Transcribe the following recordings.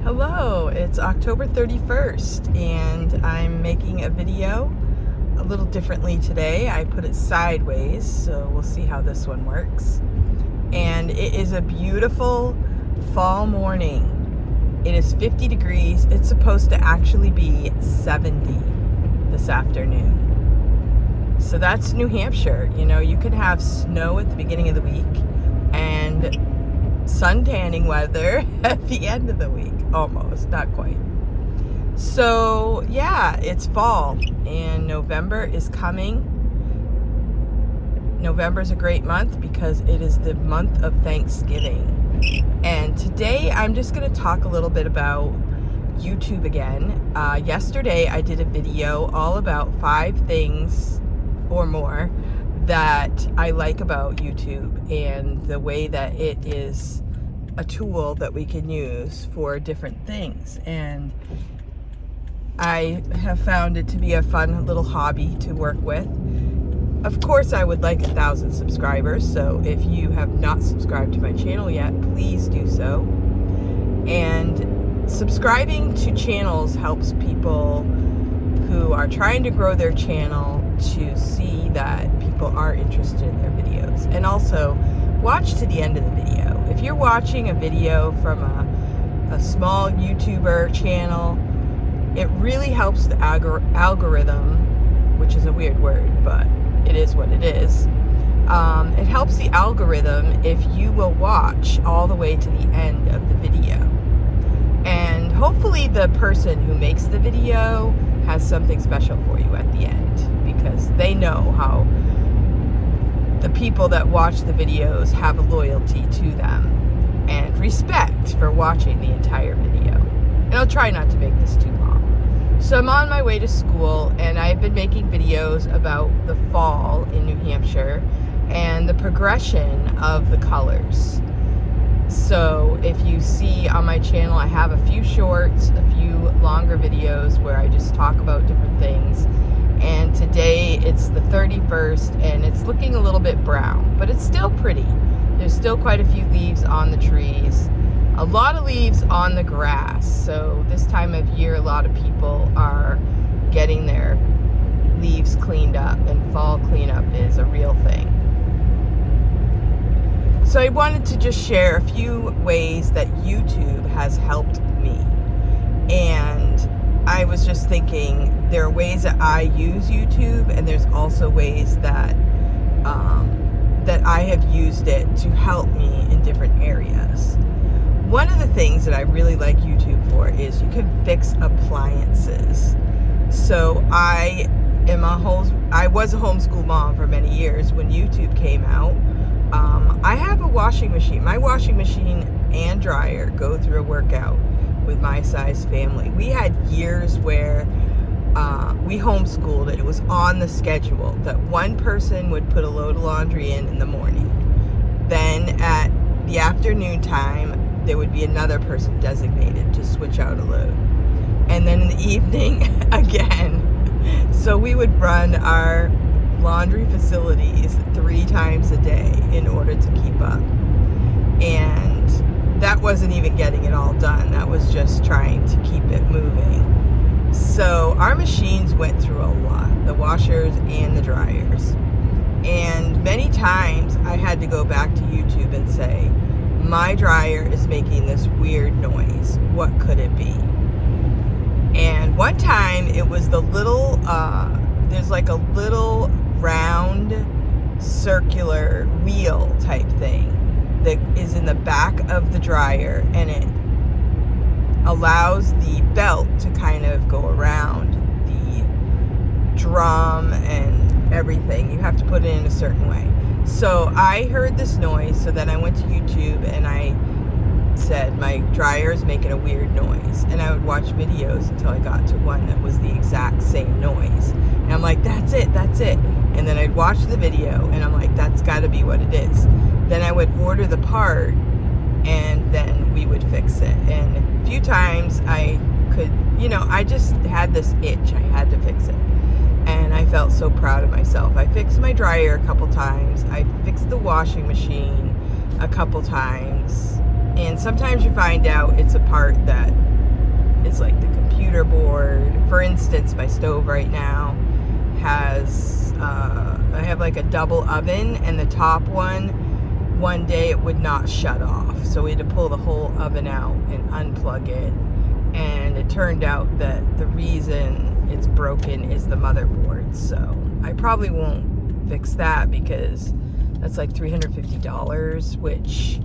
Hello, it's October 31st and I'm making a video a little differently today. I put it sideways, so we'll see how this one works. And it is a beautiful fall morning. It is 50 degrees. It's supposed to actually be 70 this afternoon. So that's New Hampshire. You know, you can have snow at the beginning of the week and sun tanning weather at the end of the week. Almost, not quite. So yeah, it's fall and November is coming. November is a great month because it is the month of Thanksgiving. And today I'm just going to talk a little bit about YouTube again. Yesterday I did a video all about 5 things or more that I like about YouTube and the way that it is a tool that we can use for different things. And I have found it to be a fun little hobby to work with. Of course, I would like 1,000 subscribers, so if you have not subscribed to my channel yet, please do so. And subscribing to channels helps people who are trying to grow their channel to see that people are interested in their videos. And also, watch to the end of the video. If you're watching a video from a small YouTuber channel, it really helps the algorithm, which is a weird word, but it is what it is. It helps the algorithm if you will watch all the way to the end of the video. And hopefully the person who makes the video has something special for you at the end, because they know how the people that watch the videos have a loyalty to them and respect for watching the entire video. And I'll try not to make this too long. So I'm on my way to school and I've been making videos about the fall in New Hampshire and the progression of the colors. So if you see on my channel, I have a few shorts, a few longer videos where I just talk about different things. And today it's the 31st and it's looking a little bit brown, but it's still pretty. There's still quite a few leaves on the trees, a lot of leaves on the grass. So this time of year, a lot of people are getting their leaves cleaned up, and fall cleanup is a real thing. So I wanted to just share a few ways that YouTube has helped me. And I was just thinking, there are ways that I use YouTube, and there's also ways that that I have used it to help me in different areas. One of the things that I really like YouTube for is you can fix appliances. So I was a homeschool mom for many years. When YouTube came out, I have a washing machine. My washing machine and dryer go through a workout with my size family. We had years where we homeschooled it. It was on the schedule that one person would put a load of laundry in the morning. Then at the afternoon time, there would be another person designated to switch out a load. And then in the evening, again. So we would run our laundry facilities 3 times a day in order to keep up. And that wasn't even getting it all done. That was just trying to keep it moving. So our machines went through a lot, the washers and the dryers. And many times I had to go back to YouTube and say, my dryer is making this weird noise. What could it be? And one time it was the little, there's like a little round circular wheel type thing that is in the back of the dryer, and it allows the belt to kind of go around the drum and everything. You have to put it in a certain way. So I heard this noise, so then I went to YouTube and I said, my dryer is making a weird noise. And I would watch videos until I got to one that was the exact same noise. And I'm like, that's it. And then I'd watch the video and I'm like, that's gotta be what it is. Then I would order the part and then we would fix it. And a few times I could, I just had this itch. I had to fix it. And I felt so proud of myself. I fixed my dryer a couple times. I fixed the washing machine a couple times. And sometimes you find out it's a part that motherboard. For instance, my stove right now has, I have like a double oven, and the top one day it would not shut off. So we had to pull the whole oven out and unplug it. And it turned out that the reason it's broken is the motherboard. So I probably won't fix that because that's like $350, which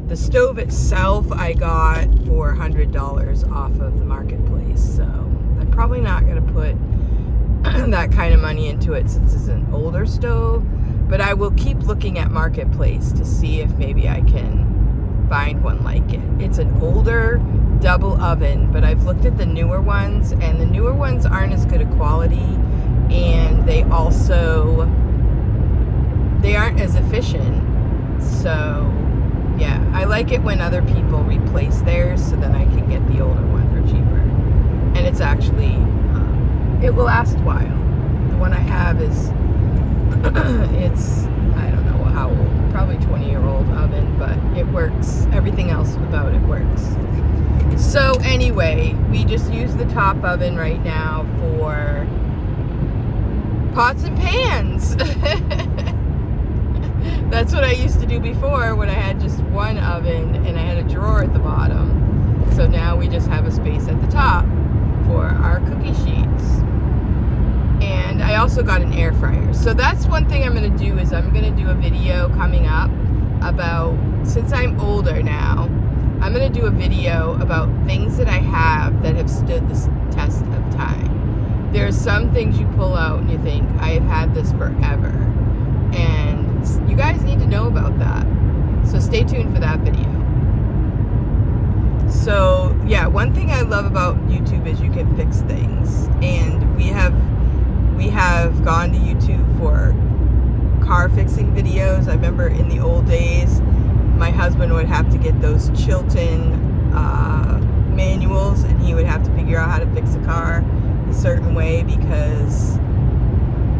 the stove itself I got for $100 off of the marketplace. So I'm probably not going to put that kind of money into it since it's an older stove. But I will keep looking at marketplace to see if maybe I can find one like it. It's an older double oven, but I've looked at the newer ones, and the newer ones aren't as good a quality, and they aren't as efficient. So yeah, I like it when other people replace theirs, so then I can get the older one for cheaper. And it's actually it will last a while. The one I have is it's, I don't know how old, probably 20-year-old oven, but it works. Everything else about it works. So anyway, we just use the top oven right now for pots and pans. That's what I used to do before when I had just one oven and I had a drawer at the bottom. So now we just have a space at the top for our cookie sheets. And I also got an air fryer. So that's one thing I'm going to do, is I'm going to do a video coming up about, since I'm older now, I'm going to do a video about things that I have that have stood the test of time. There's some things you pull out and you think, I've had this forever. And you guys need to know about that. So stay tuned for that video. So yeah, one thing I love about YouTube is you can fix things. And we have gone to YouTube for car fixing videos. I remember in the old days, my husband would have to get those Chilton manuals, and he would have to figure out how to fix a car a certain way because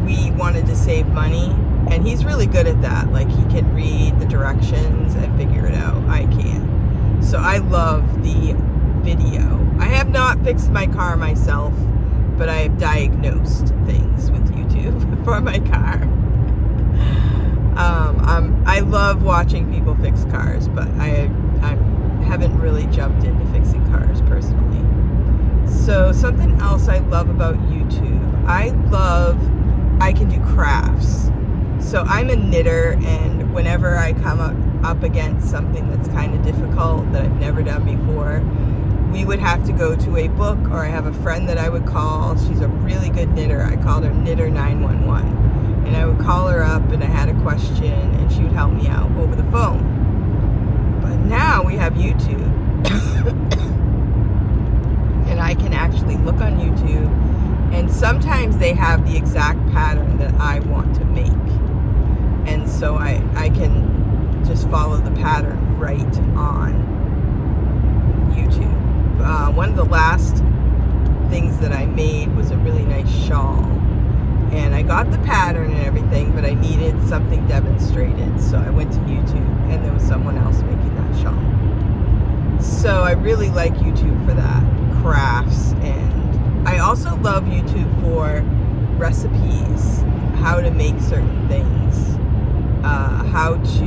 we wanted to save money. And he's really good at that. Like, he can read the directions and figure it out. I can't. So I love the video. I have not fixed my car myself, but I have diagnosed things with YouTube for my car. I love watching people fix cars, but I haven't really jumped into fixing cars personally. So something else I love about YouTube, I can do crafts. So I'm a knitter, and whenever I come up against something that's kind of difficult that I've never done before, we would have to go to a book, or I have a friend that I would call. She's a really good knitter. I called her Knitter 911. And I would call her up and I had a question and she would help me out over the phone. But now we have YouTube. And I can actually look on YouTube, and sometimes they have the exact pattern that I want to make. And so I can just follow the pattern right on YouTube. One of the last things that I made was a really nice shawl. And I got the pattern and everything, but I needed something demonstrated. So I went to YouTube, and there was someone else making that shawl. So I really like YouTube for that, crafts. And I also love YouTube for recipes, how to make certain things, how to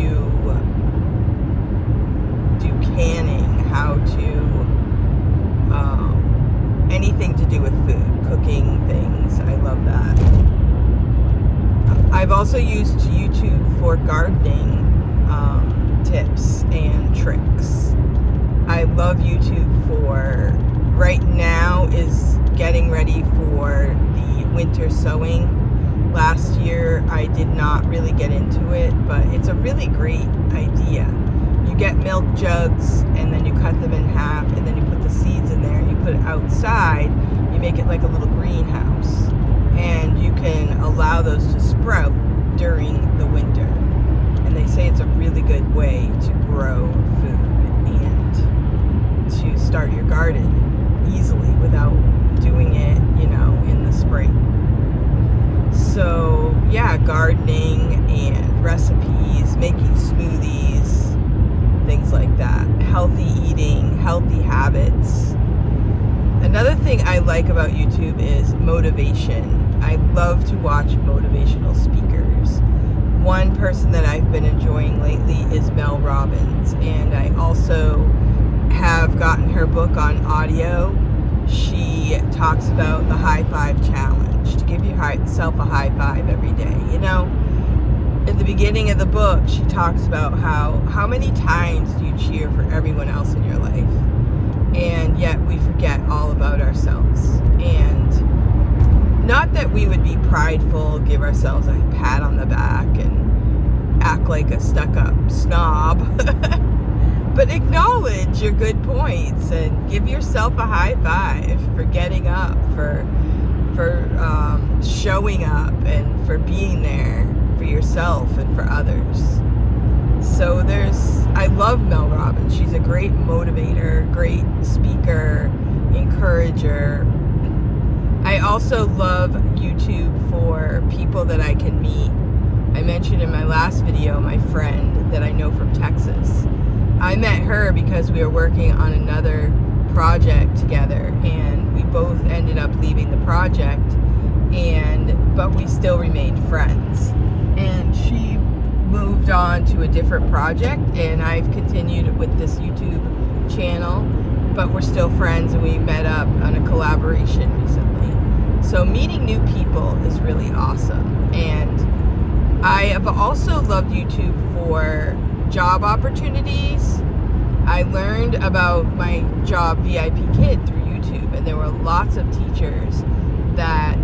do canning, how to anything to do with food, cooking things. I love that. I've also used YouTube for gardening tips and tricks. I love YouTube for, right now is getting ready for the winter sowing. Last year I did not really get into it, but it's a really great idea. You get milk jugs and then you cut them in half, and then you put the seeds in there and you put it outside. You make it like a little greenhouse, and you can allow those to sprout during the winter. And they say it's a really good way to grow food and to start your garden easily without doing it, in the spring. So yeah, gardening and recipes, making smoothies, things like that. Healthy eating, healthy habits. Another thing I like about YouTube is motivation. I love to watch motivational speakers. One person that I've been enjoying lately is Mel Robbins, and I also have gotten her book on audio. She talks about the high five challenge, to give yourself a high five every day. You know, in the beginning of the book, she talks about how many times do you cheer for everyone else in your life, and yet we forget all about ourselves. And not that we would be prideful, give ourselves a pat on the back and act like a stuck-up snob, but acknowledge your good points and give yourself a high five for getting up, for showing up, and for being there for yourself and for others. So I love Mel Robbins. She's a great motivator, great speaker, encourager. I also love YouTube for people that I can meet. I mentioned in my last video my friend that I know from Texas. I met her because we were working on another project together, and we both ended up leaving the project, but we still remained friends. And she moved on to a different project, and I've continued with this YouTube channel, but we're still friends, and we met up on a collaboration recently. So meeting new people is really awesome. And I have also loved YouTube for job opportunities. I learned about my job VIP Kid through YouTube, and there were lots of teachers that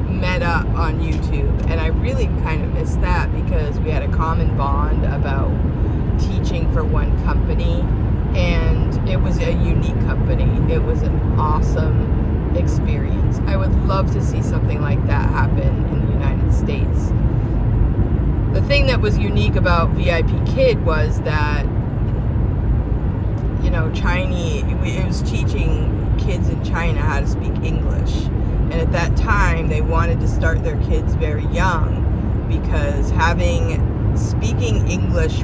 met up on YouTube, and I really kind of missed that because we had a common bond about teaching for one company, and it was a unique company. It was an awesome experience. I would love to see something like that happen in the United States. The thing that was unique about VIP Kid was that, you know, it was teaching kids in China how to speak English. And at that time, they wanted to start their kids very young because speaking English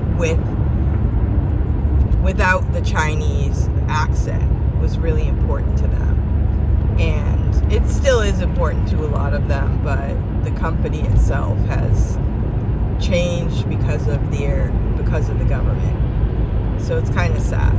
without the Chinese accent was really important to them. And it still is important to a lot of them, but the company itself has changed because of the government. So it's kind of sad.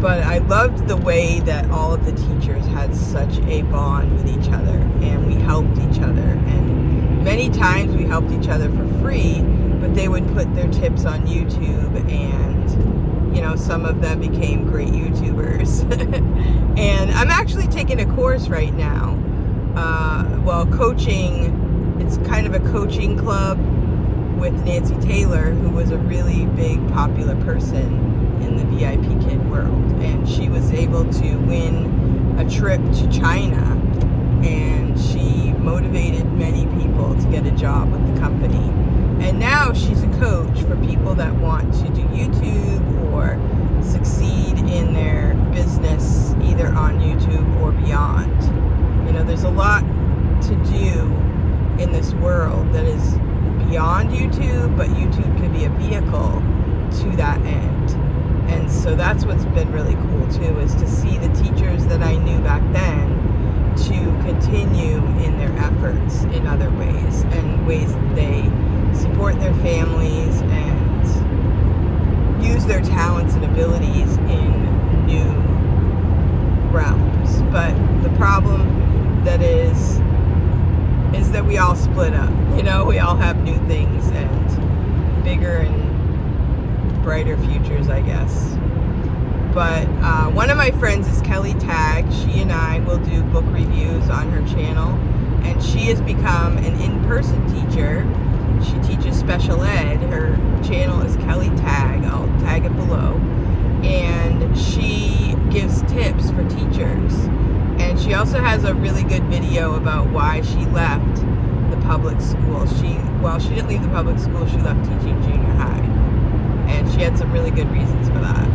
But I loved the way that all of the teachers had such a bond with each other, and we helped each other. And many times we helped each other for free, but they would put their tips on YouTube, and, you know, some of them became great YouTubers. And I'm actually taking a course right now. Coaching, it's kind of a coaching club with Nancy Taylor, who was a really big popular person in the VIP Kid world, and she was able to win a trip to China, and she motivated many people to get a job with the company. And now she's a coach for people that want to do YouTube or succeed in their business either on YouTube or beyond. You know, there's a lot to do in this world that is beyond YouTube, but YouTube can be a vehicle to that end. And so that's what's been really cool too, is to see the teachers that I knew back then to continue in their efforts in other ways, and ways that they support their families and use their talents and abilities in new realms. But the problem that is that we all split up. You know, we all have new things and bigger and brighter futures, I guess. But one of my friends is Kelly Tag. She and I will do book reviews on her channel, and she has become an in-person teacher. She teaches special ed. Her channel is Kelly Tag. I'll tag it below. And she gives tips for teachers. And she also has a really good video about why she left the public school. She didn't leave the public school, she left teaching junior high. And she had some really good reasons for that.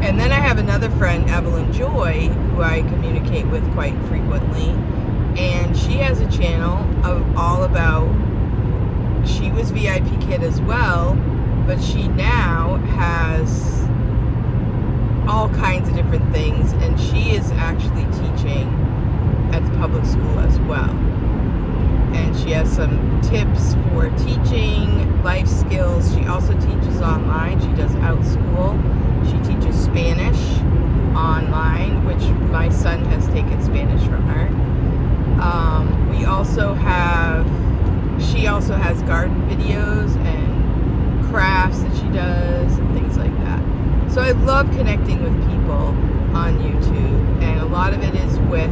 And then I have another friend, Evelyn Joy, who I communicate with quite frequently. And she has a channel all about, she was VIP Kid as well, but she now has all kinds of different things, and she is actually teaching at the public school as well. And she has some tips for teaching, life skills. She also teaches online. She does OutSchool. She teaches Spanish online, which my son has taken Spanish from her. She also has garden videos and crafts that she does and things like that. So I love connecting with people on YouTube, and a lot of it is with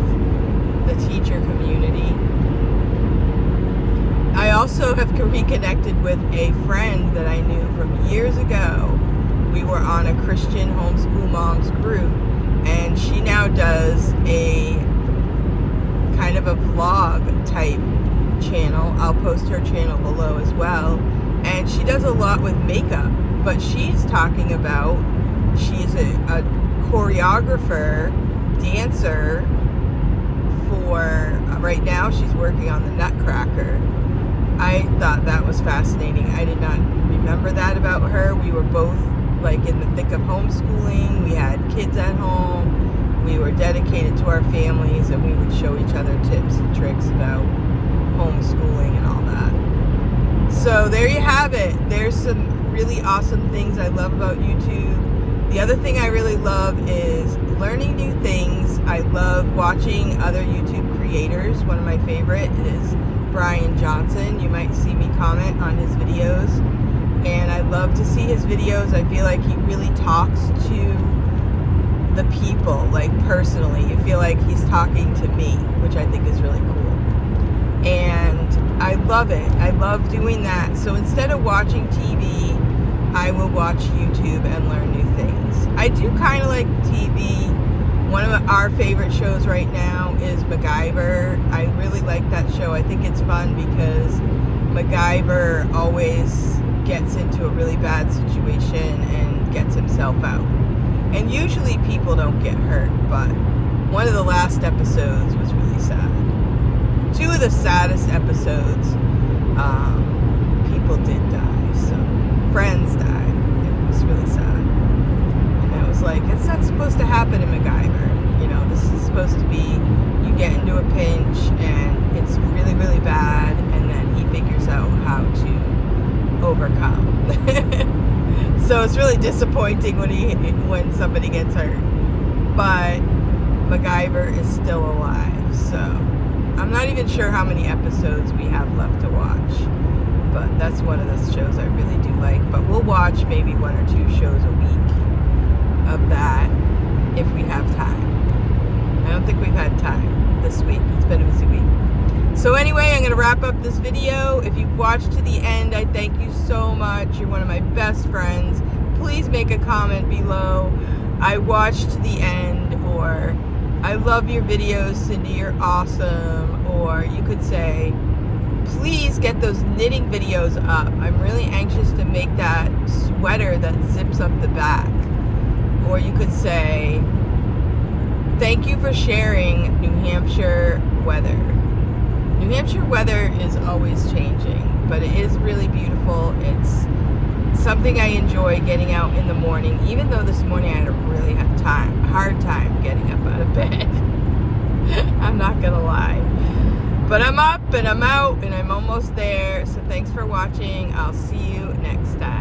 the teacher community. I also have reconnected with a friend that I knew from years ago. We were on a Christian homeschool moms group, and she now does a kind of a vlog type channel. I'll post her channel below as well. And she does a lot with makeup, but she's talking about, she's a choreographer, dancer for, right now she's working on the Nutcracker. I thought that was fascinating. I did not remember that about her. We were both like in the thick of homeschooling. We had kids at home. We were dedicated to our families, and we would show each other tips and tricks about homeschooling and all that. So there you have it. There's some really awesome things I love about YouTube. The other thing I really love is learning new things. I love watching other YouTube creators. One of my favorite is Brian Johnson. You might see me comment on his videos, and I love to see his videos. I feel like he really talks to the people, like personally. You feel like he's talking to me, which I think is really cool. And I love it. I love doing that. So instead of watching TV, I will watch YouTube and learn new things. I do kind of like TV. One of our favorite shows right now is MacGyver. I really like that show. I think it's fun because MacGyver always gets into a really bad situation and gets himself out. And usually people don't get hurt, but one of the last episodes was really sad. Two of the saddest episodes, people did die. So friends died, and it was really sad. And I was like, it's not supposed to happen in MacGyver. You know, this is supposed to be, you get into a pinch and it's really, really bad, and then he figures out how to overcome. So it's really disappointing when somebody gets hurt. But MacGyver is still alive, so I'm not even sure how many episodes we have left to watch. But that's one of the shows I really do like. But we'll watch maybe 1 or 2 shows a week of that if we have time. I don't think we've had time this week. It's been a busy week. So anyway, I'm going to wrap up this video. If you've watched to the end, I thank you so much. You're one of my best friends. Please make a comment below. I watched to the end, or I love your videos, Cindy, you're awesome. Or you could say, please get those knitting videos up. I'm really anxious to make that sweater that zips up the back. Or you could say, thank you for sharing New Hampshire weather. New Hampshire weather is always changing, but it is really beautiful. It's something I enjoy getting out in the morning, even though this morning I had a really hard time getting up out of bed. I'm not gonna lie. But I'm up and I'm out and I'm almost there. So thanks for watching. I'll see you next time.